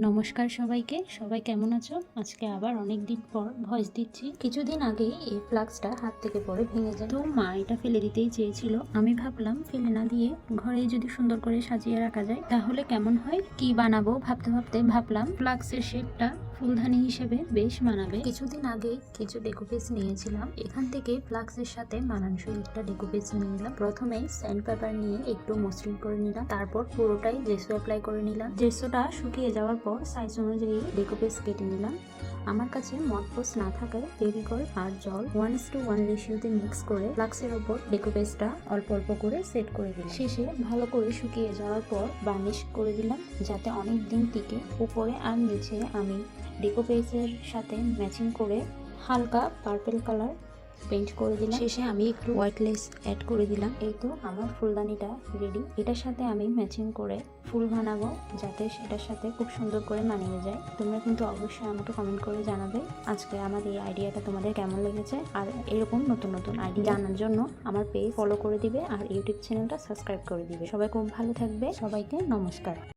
নমস্কার সবাইকে। সবাই কেমন আছো? আজকে আবার অনেক দিন পর ভয়েস দিচ্ছি। কিছুদিন আগেই এই ফ্লাক্সটা হাত থেকে পড়ে ভেঙে যায়, তো মা এটা ফেলে দিতেই চেয়েছিল। আমি ভাবলাম ফেলে না দিয়ে ঘরে যদি সুন্দর করে সাজিয়ে রাখা যায় তাহলে কেমন হয়। কি বানাবো ভাবতে ভাবতে ভাবলাম ফ্লাক্সের শেপটা ফুলদানি হিসেবে বেশ মানাবে। কিছুদিন আগে কিছু ডেকোপিস নিয়েছিলাম, এখান থেকে ফ্লাক্সের সাথে মানানসই একটা ডেকোপিস নিয়ে নিলাম। প্রথমে স্যান্ড পেপার নিয়ে একটু মসৃণ করে নিলাম, তারপর পুরোটাই জেসো অ্যাপ্লাই করে নিলাম। জেসোটা শুকিয়ে যাওয়ার পর সাইজ অনুযায়ী ডেকোপিস কেটে নিলাম। আমার কাছে মডপোস না থাকায় ফেভিকল আর জল 1:1 রেশিওতে মিক্স করে ফ্লাক্সের ওপর ডেকোপেসটা অল্প অল্প করে সেট করে দিলাম। শেষে ভালো করে শুকিয়ে যাওয়ার পর বার্নিশ করে দিলাম যাতে অনেক দিন টিকে। উপরে আর নিচে আমি ডেকোপেসের সাথে ম্যাচিং করে হালকা পার্পল কালার পেইন্ট করে দিলাম। শেষে আমি একটু হোয়াইট লেস অ্যাড করে দিলাম। এই তো আমার ফুলদানিটা রেডি। এটার সাথে আমি ম্যাচিং করে ফুল বানাবো যাতে সেটার সাথে খুব সুন্দর করে মানিয়ে যায়। তোমরা কিন্তু অবশ্যই আমাকে কমেন্ট করে জানাবে আজকে আমার এই আইডিয়াটা তোমাদের কেমন লেগেছে। আর এরকম নতুন নতুন আইডিয়া জানার জন্য আমার পেজ ফলো করে দিবে আর ইউটিউব চ্যানেলটা সাবস্ক্রাইব করে দিবে। সবাই খুব ভালো থাকবে। সবাইকে নমস্কার।